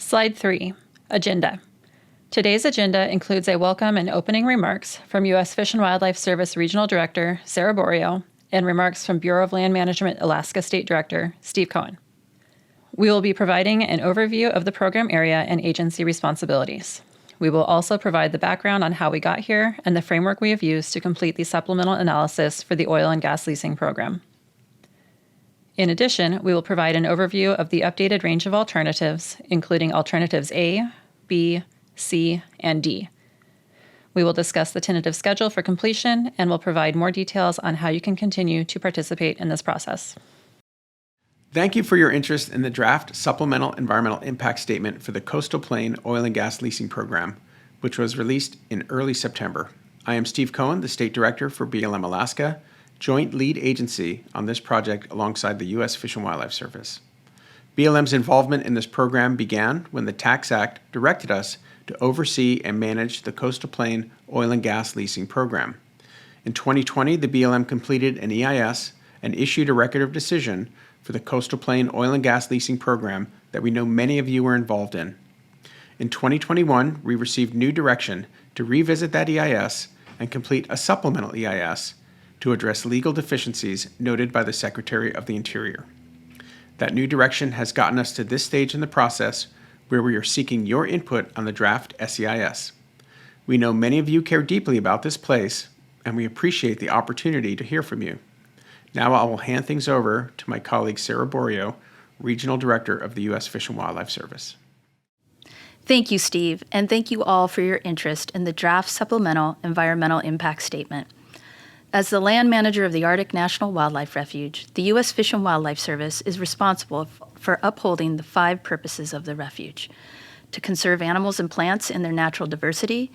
Slide 3, Agenda. Today's agenda includes a welcome and opening remarks from U.S. Fish and Wildlife Service Regional Director Sarah Borio and remarks from Bureau of Land Management Alaska State Director Steve Cohen. We will be providing an overview of the program area and agency responsibilities. We will also provide the background on how we got here and the framework we have used to complete the supplemental analysis for the oil and gas leasing program. In addition, we will provide an overview of the updated range of alternatives, including alternatives A, B, C, and D. We will discuss the tentative schedule for completion and will provide more details on how you can continue to participate in this process. Thank you for your interest in the draft Supplemental Environmental Impact Statement for the Coastal Plain Oil and Gas Leasing Program, which was released in early September. I am Steve Cohen, the State Director for BLM Alaska, joint lead agency on this project alongside the U.S. Fish and Wildlife Service. BLM's involvement in this program began when the Tax Act directed us to oversee and manage the Coastal Plain Oil and Gas Leasing Program. In 2020, the BLM completed an EIS and issued a record of decision for the Coastal Plain Oil and Gas Leasing Program that we know many of you were involved in. In 2021, we received new direction to revisit that EIS and complete a supplemental EIS to address legal deficiencies noted by the Secretary of the Interior. That new direction has gotten us to this stage in the process where we are seeking your input on the draft SEIS. We know many of you care deeply about this place, and we appreciate the opportunity to hear from you. Now I will hand things over to my colleague Sarah Borio, Regional Director of the U.S. Fish and Wildlife Service. Thank you, Steve, and thank you all for your interest in the draft Supplemental Environmental Impact Statement. As the land manager of the Arctic National Wildlife Refuge, the U.S. Fish and Wildlife Service is responsible for upholding the 5 purposes of the refuge: to conserve animals and plants in their natural diversity,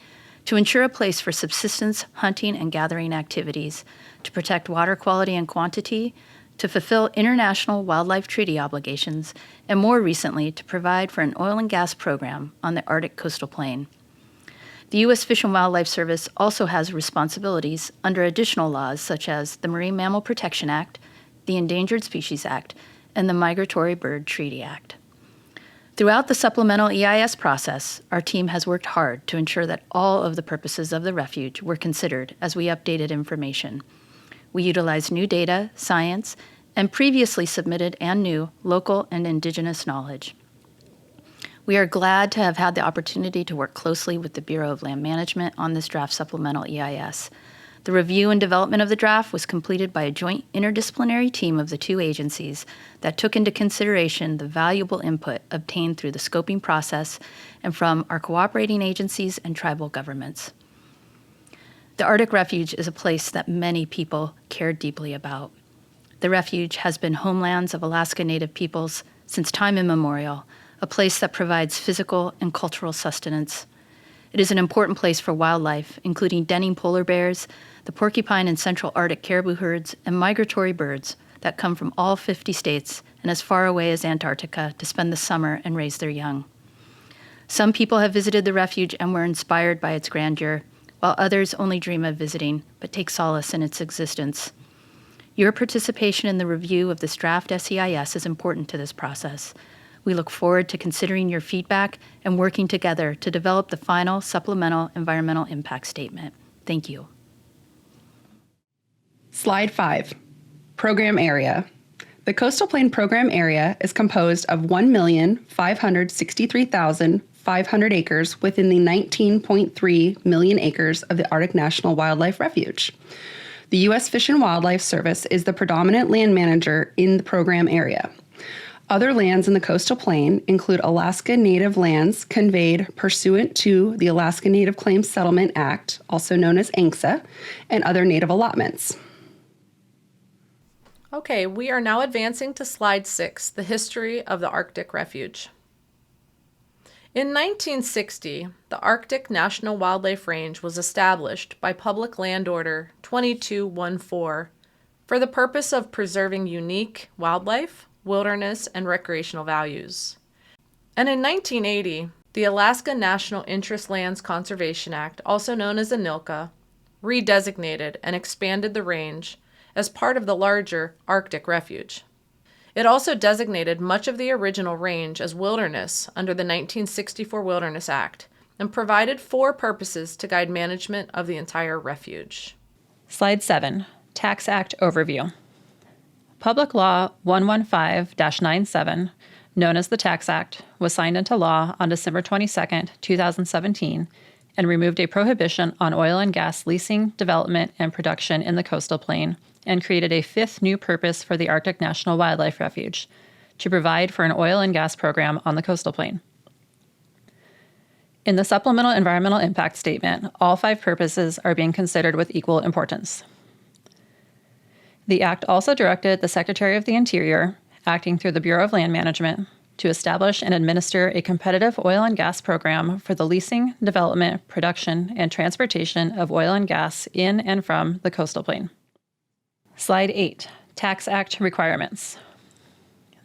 to ensure a place for subsistence, hunting, and gathering activities, to protect water quality and quantity, to fulfill international wildlife treaty obligations, and more recently, to provide for an oil and gas program on the Arctic coastal plain. The U.S. Fish and Wildlife Service also has responsibilities under additional laws such as the Marine Mammal Protection Act, the Endangered Species Act, and the Migratory Bird Treaty Act. Throughout the supplemental EIS process, our team has worked hard to ensure that all of the purposes of the refuge were considered as we updated information. We utilized new data, science, and previously submitted and new local and indigenous knowledge. We are glad to have had the opportunity to work closely with the Bureau of Land Management on this draft supplemental EIS. The review and development of the draft was completed by a joint interdisciplinary team of the 2 agencies that took into consideration the valuable input obtained through the scoping process and from our cooperating agencies and tribal governments. The Arctic Refuge is a place that many people care deeply about. The refuge has been homelands of Alaska Native peoples since time immemorial, a place that provides physical and cultural sustenance. It is an important place for wildlife, including denning polar bears, the porcupine and central Arctic caribou herds, and migratory birds that come from all 50 states and as far away as Antarctica to spend the summer and raise their young. Some people have visited the refuge and were inspired by its grandeur, while others only dream of visiting but take solace in its existence. Your participation in the review of this draft SEIS is important to this process. We look forward to considering your feedback and working together to develop the final supplemental environmental impact statement. Thank you. Slide 5, Program Area. The Coastal Plain Program Area is composed of 1,563,500 acres within the 19.3 million acres of the Arctic National Wildlife Refuge. The U.S. Fish and Wildlife Service is the predominant land manager in the program area. Other lands in the coastal plain include Alaska Native lands conveyed pursuant to the Alaska Native Claims Settlement Act, also known as ANCSA, and other native allotments. Okay, we are now advancing to Slide 6, the history of the Arctic Refuge. In 1960, the Arctic National Wildlife Range was established by Public Land Order 2214 for the purpose of preserving unique wildlife, wilderness, and recreational values. And in 1980, the Alaska National Interest Lands Conservation Act, also known as ANILCA, redesignated and expanded the range as part of the larger Arctic Refuge. It also designated much of the original range as wilderness under the 1964 Wilderness Act and provided 4 purposes to guide management of the entire refuge. Slide 7, Tax Act Overview. Public Law 115-97, known as the Tax Act, was signed into law on December 22, 2017, and removed a prohibition on oil and gas leasing, development, and production in the coastal plain, and created a 5th new purpose for the Arctic National Wildlife Refuge, to provide for an oil and gas program on the coastal plain. In the Supplemental Environmental Impact Statement, all 5 purposes are being considered with equal importance. The Act also directed the Secretary of the Interior, acting through the Bureau of Land Management, to establish and administer a competitive oil and gas program for the leasing, development, production, and transportation of oil and gas in and from the coastal plain. Slide 8, Tax Act Requirements.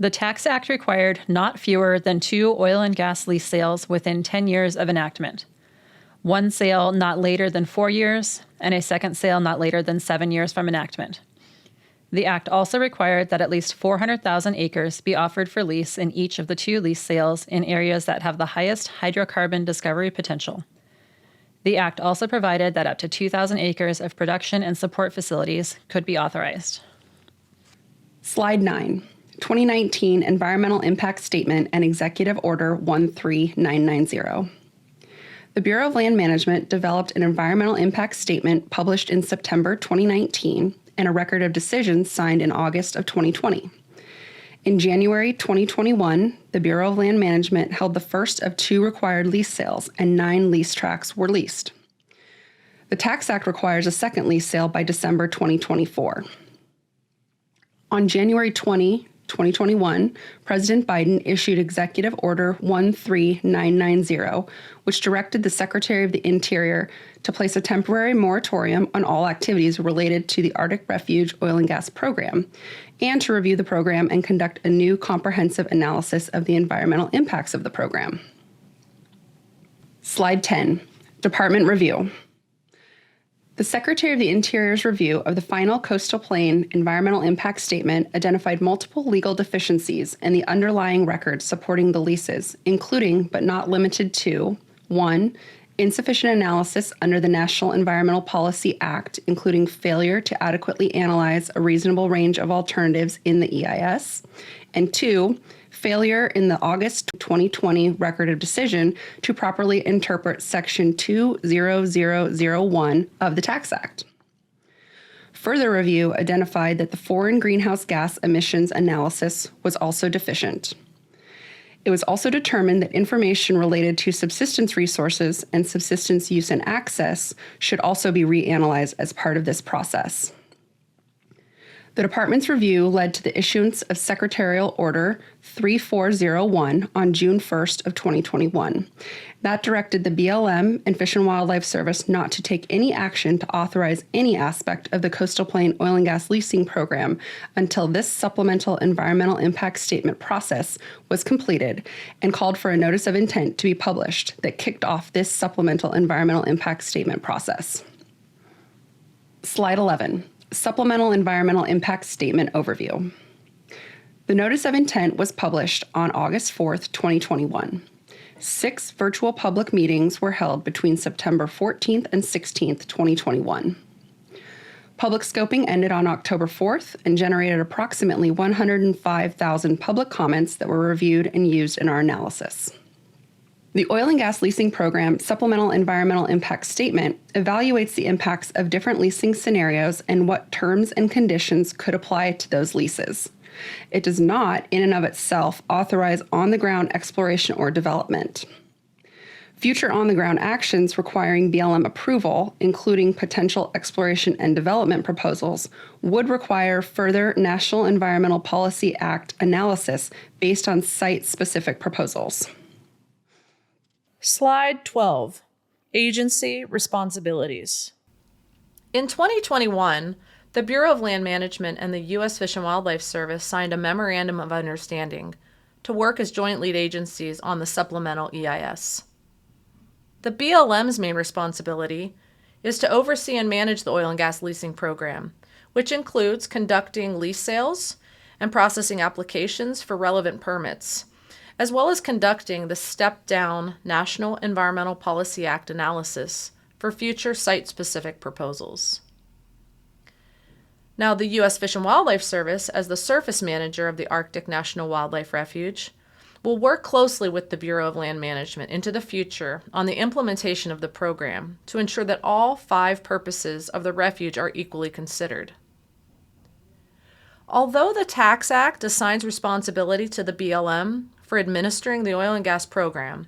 The Tax Act required not fewer than 2 oil and gas lease sales within 10 years of enactment, 1 sale not later than 4 years, and a second sale not later than 7 years from enactment. The Act also required that at least 400,000 acres be offered for lease in each of the 2 lease sales in areas that have the highest hydrocarbon discovery potential. The Act also provided that up to 2,000 acres of production and support facilities could be authorized. Slide 9, 2019 Environmental Impact Statement and Executive Order 13990. The Bureau of Land Management developed an environmental impact statement published in September 2019 and a record of decisions signed in August of 2020. In January 2021, the Bureau of Land Management held the first of 2 required lease sales, and 9 lease tracts were leased. The Tax Act requires a second lease sale by December 2024. On January 20, 2021, President Biden issued Executive Order 13990, which directed the Secretary of the Interior to place a temporary moratorium on all activities related to the Arctic Refuge Oil and Gas Program, and to review the program and conduct a new comprehensive analysis of the environmental impacts of the program. Slide 10, Department Review. The Secretary of the Interior's review of the final Coastal Plain Environmental Impact Statement identified multiple legal deficiencies in the underlying records supporting the leases, including, but not limited to, 1. Insufficient analysis under the National Environmental Policy Act, including failure to adequately analyze a reasonable range of alternatives in the EIS, and 2. Failure in the August 2020 Record of Decision to properly interpret Section 20001 of the Tax Act. Further review identified that the foreign greenhouse gas emissions analysis was also deficient. It was also determined that information related to subsistence resources and subsistence use and access should also be reanalyzed as part of this process. The Department's review led to the issuance of Secretarial Order 3401 on June 1st of 2021. That directed the BLM and Fish and Wildlife Service not to take any action to authorize any aspect of the Coastal Plain Oil and Gas Leasing Program until this Supplemental Environmental Impact Statement process was completed, and called for a notice of intent to be published that kicked off this Supplemental Environmental Impact Statement process. Slide 11. Supplemental Environmental Impact Statement Overview. The Notice of Intent was published on August 4th, 2021. 6 virtual public meetings were held between September 14th and 16th, 2021. Public scoping ended on October 4th and generated approximately 105,000 public comments that were reviewed and used in our analysis. The Oil and Gas Leasing Program Supplemental Environmental Impact Statement evaluates the impacts of different leasing scenarios and what terms and conditions could apply to those leases. It does not, in and of itself, authorize on-the-ground exploration or development. Future on-the-ground actions requiring BLM approval, including potential exploration and development proposals, would require further National Environmental Policy Act analysis based on site-specific proposals. Slide 12, Agency Responsibilities. In 2021, the Bureau of Land Management and the U.S. Fish and Wildlife Service signed a Memorandum of Understanding to work as joint lead agencies on the supplemental EIS. The BLM's main responsibility is to oversee and manage the oil and gas leasing program, which includes conducting lease sales and processing applications for relevant permits, as well as conducting the step-down National Environmental Policy Act analysis for future site-specific proposals. Now, the U.S. Fish and Wildlife Service, as the surface manager of the Arctic National Wildlife Refuge, will work closely with the Bureau of Land Management into the future on the implementation of the program to ensure that all 5 purposes of the refuge are equally considered. Although the Tax Act assigns responsibility to the BLM for administering the oil and gas program,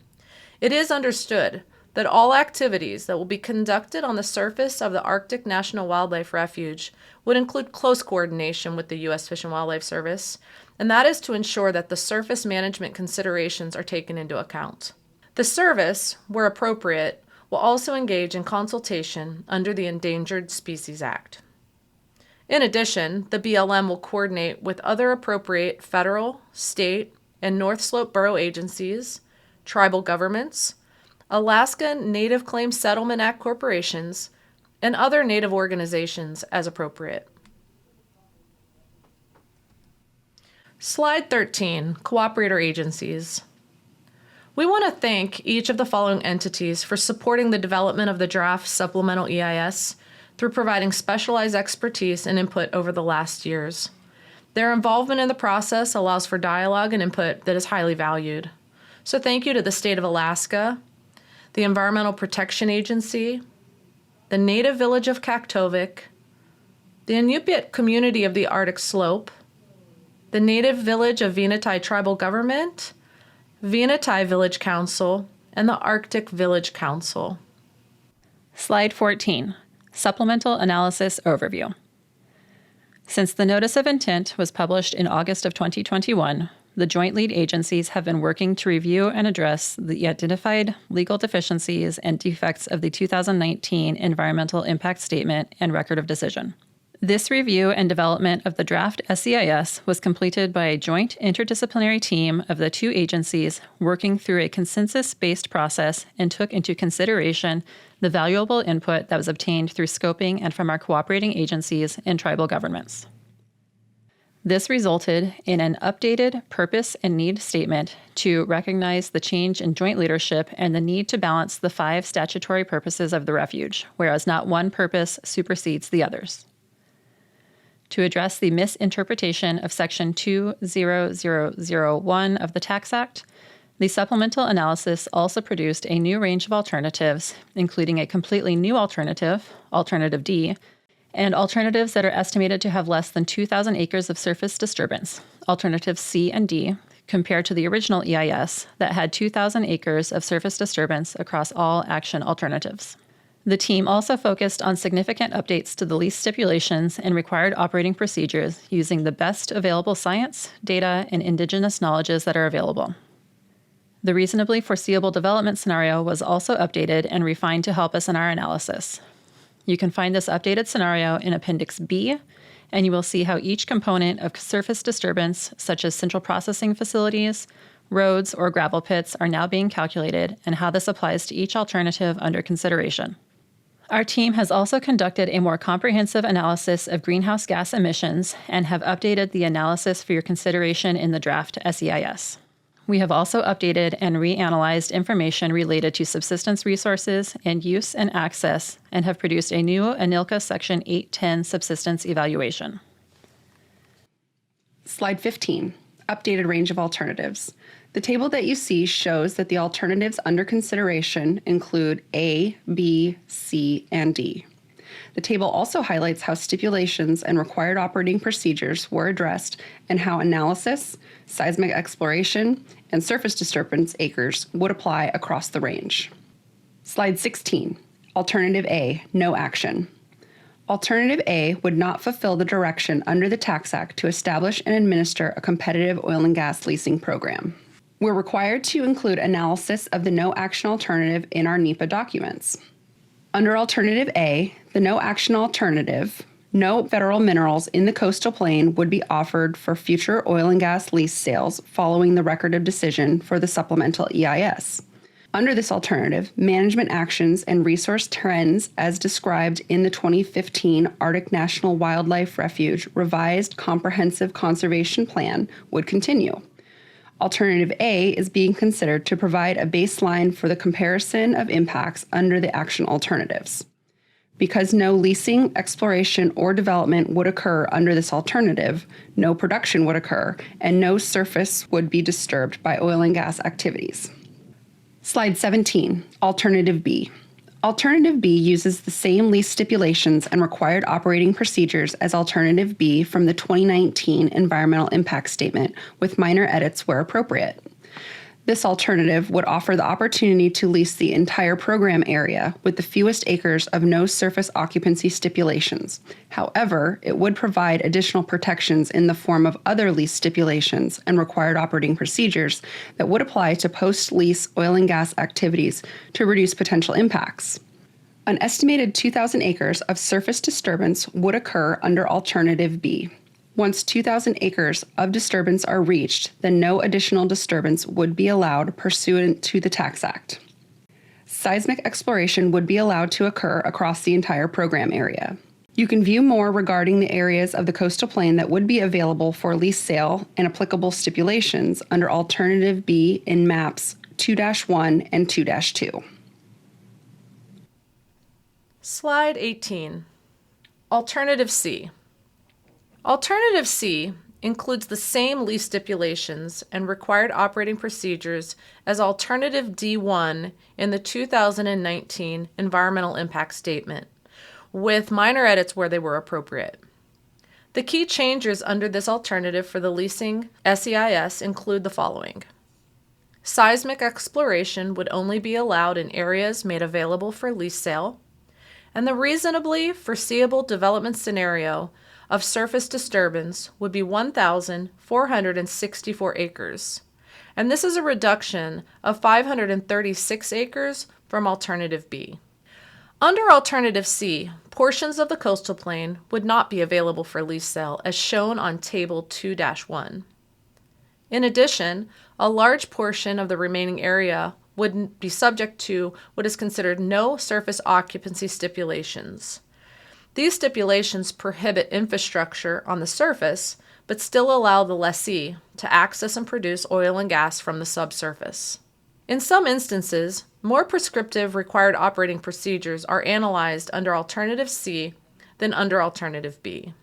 it is understood that all activities that will be conducted on the surface of the Arctic National Wildlife Refuge would include close coordination with the U.S. Fish and Wildlife Service, and that is to ensure that the surface management considerations are taken into account. The service, where appropriate, will also engage in consultation under the Endangered Species Act. In addition, the BLM will coordinate with other appropriate federal, state, and North Slope borough agencies, tribal governments, Alaska Native Claims Settlement Act corporations, and other Native organizations as appropriate. Slide 13, Cooperator Agencies. We want to thank each of the following entities for supporting the development of the draft supplemental EIS through providing specialized expertise and input over the last years. Their involvement in the process allows for dialogue and input that is highly valued. So thank you to the State of Alaska, the Environmental Protection Agency, the Native Village of Kaktovik, the Inupiat Community of the Arctic Slope, the Native Village of Venati Tribal Government, Venati Village Council, and the Arctic Village Council. Slide 14, Supplemental Analysis Overview. Since the Notice of Intent was published in August of 2021, the joint lead agencies have been working to review and address the identified legal deficiencies and defects of the 2019 Environmental Impact Statement and Record of Decision. This review and development of the draft SEIS was completed by a joint interdisciplinary team of the 2 agencies working through a consensus-based process and took into consideration the valuable input that was obtained through scoping and from our cooperating agencies and tribal governments. This resulted in an updated purpose and need statement to recognize the change in joint leadership and the need to balance the 5 statutory purposes of the refuge, whereas not one purpose supersedes the others. To address the misinterpretation of Section 20001 of the Tax Act, the supplemental analysis also produced a new range of alternatives, including a completely new alternative, Alternative D, and alternatives that are estimated to have less than 2,000 acres of surface disturbance, Alternatives C and D, compared to the original EIS that had 2,000 acres of surface disturbance across all action alternatives. The team also focused on significant updates to the lease stipulations and required operating procedures using the best available science, data, and indigenous knowledges that are available. The reasonably foreseeable development scenario was also updated and refined to help us in our analysis. You can find this updated scenario in Appendix B, and you will see how each component of surface disturbance, such as central processing facilities, roads, or gravel pits, are now being calculated and how this applies to each alternative under consideration. Our team has also conducted a more comprehensive analysis of greenhouse gas emissions and have updated the analysis for your consideration in the draft SEIS. We have also updated and reanalyzed information related to subsistence resources and use and access and have produced a new ANILCA Section 810 subsistence evaluation. Slide 15, updated range of alternatives. The table that you see shows that the alternatives under consideration include A, B, C, and D. The table also highlights how stipulations and required operating procedures were addressed and how analysis, seismic exploration, and surface disturbance acres would apply across the range. Slide 16, Alternative A, no action. Alternative A would not fulfill the direction under the Tax Act to establish and administer a competitive oil and gas leasing program. We're required to include analysis of the no action alternative in our NEPA documents. Under Alternative A, the no action alternative, no federal minerals in the coastal plain would be offered for future oil and gas lease sales following the record of decision for the supplemental EIS. Under this alternative, management actions and resource trends as described in the 2015 Arctic National Wildlife Refuge Revised Comprehensive Conservation Plan would continue. Alternative A is being considered to provide a baseline for the comparison of impacts under the action alternatives. Because no leasing, exploration, or development would occur under this alternative, no production would occur, and no surface would be disturbed by oil and gas activities. Slide 17, Alternative B. Alternative B uses the same lease stipulations and required operating procedures as Alternative B from the 2019 Environmental Impact Statement, with minor edits where appropriate. This alternative would offer the opportunity to lease the entire program area with the fewest acres of no surface occupancy stipulations. However, it would provide additional protections in the form of other lease stipulations and required operating procedures that would apply to post-lease oil and gas activities to reduce potential impacts. An estimated 2,000 acres of surface disturbance would occur under Alternative B. Once 2,000 acres of disturbance are reached, then no additional disturbance would be allowed pursuant to the Tax Act. Seismic exploration would be allowed to occur across the entire program area. You can view more regarding the areas of the coastal plain that would be available for lease sale and applicable stipulations under Alternative B in Maps 2-1 and 2-2. Slide 18. Alternative C. Alternative C includes the same lease stipulations and required operating procedures as Alternative D1 in the 2019 Environmental Impact Statement, with minor edits where they were appropriate. The key changes under this alternative for the leasing SEIS include the following. Seismic exploration would only be allowed in areas made available for lease sale, and the reasonably foreseeable development scenario of surface disturbance would be 1,464 acres, and this is a reduction of 536 acres from Alternative B. Under Alternative C, portions of the coastal plain would not be available for lease sale as shown on Table 2-1. In addition, a large portion of the remaining area would be subject to what is considered no surface occupancy stipulations. These stipulations prohibit infrastructure on the surface, but still allow the lessee to access and produce oil and gas from the subsurface. In some instances, more prescriptive required operating procedures are analyzed under Alternative C than under Alternative B.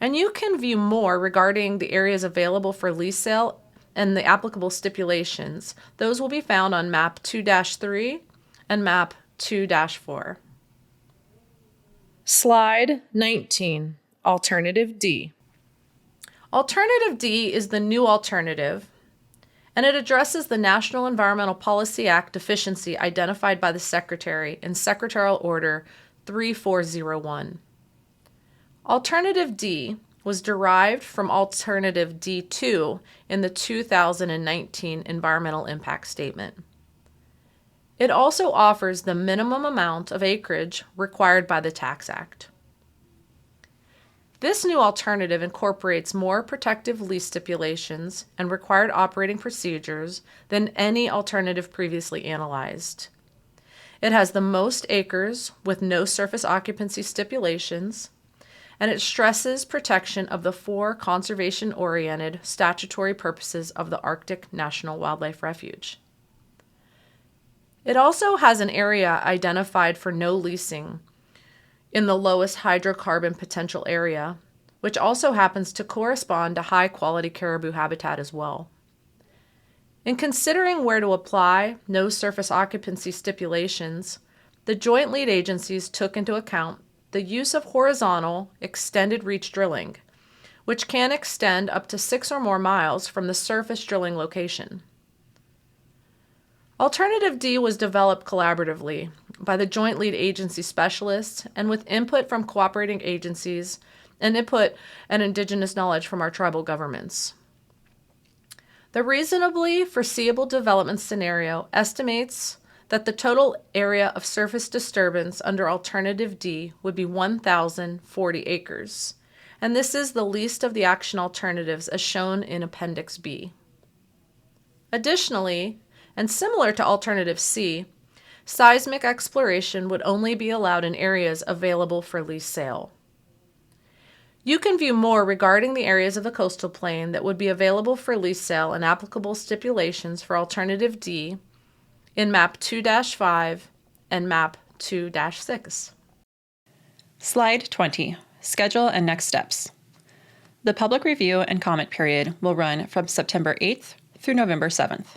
And you can view more regarding the areas available for lease sale and the applicable stipulations. Those will be found on Map 2-3 and Map 2-4. Slide 19, Alternative D. Alternative D is the new alternative, and it addresses the National Environmental Policy Act deficiency identified by the Secretary in Secretarial Order 3401. Alternative D was derived from Alternative D2 in the 2019 Environmental Impact Statement. It also offers the minimum amount of acreage required by the Tax Act. This new alternative incorporates more protective lease stipulations and required operating procedures than any alternative previously analyzed. It has the most acres with no surface occupancy stipulations, and it stresses protection of the 4 conservation-oriented statutory purposes of the Arctic National Wildlife Refuge. It also has an area identified for no leasing in the lowest hydrocarbon potential area, which also happens to correspond to high-quality caribou habitat as well. In considering where to apply no surface occupancy stipulations, the joint lead agencies took into account the use of horizontal extended reach drilling, which can extend up to 6 or more miles from the surface drilling location. Alternative D was developed collaboratively by the joint lead agency specialists and with input from cooperating agencies and input and indigenous knowledge from our tribal governments. The reasonably foreseeable development scenario estimates that the total area of surface disturbance under Alternative D would be 1,040 acres, and this is the least of the action alternatives as shown in Appendix B. Additionally, and similar to Alternative C, seismic exploration would only be allowed in areas available for lease sale. You can view more regarding the areas of the coastal plain that would be available for lease sale and applicable stipulations for Alternative D in Map 2-5 and Map 2-6. Slide 20, Schedule and Next Steps. The public review and comment period will run from September 8th through November 7th.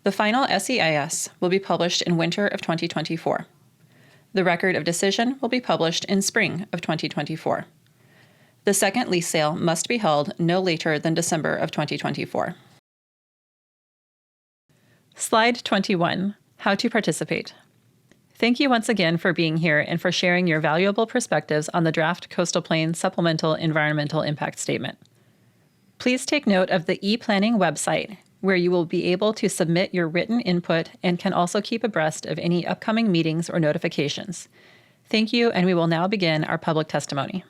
The final SEIS will be published in winter of 2024. The record of decision will be published in spring of 2024. The second lease sale must be held no later than December of 2024. Slide 21, How to Participate. Thank you once again for being here and for sharing your valuable perspectives on the draft Coastal Plain Supplemental Environmental Impact Statement. Please take note of the e-planning website, where you will be able to submit your written input and can also keep abreast of any upcoming meetings or notifications. Thank you, and we will now begin our public testimony.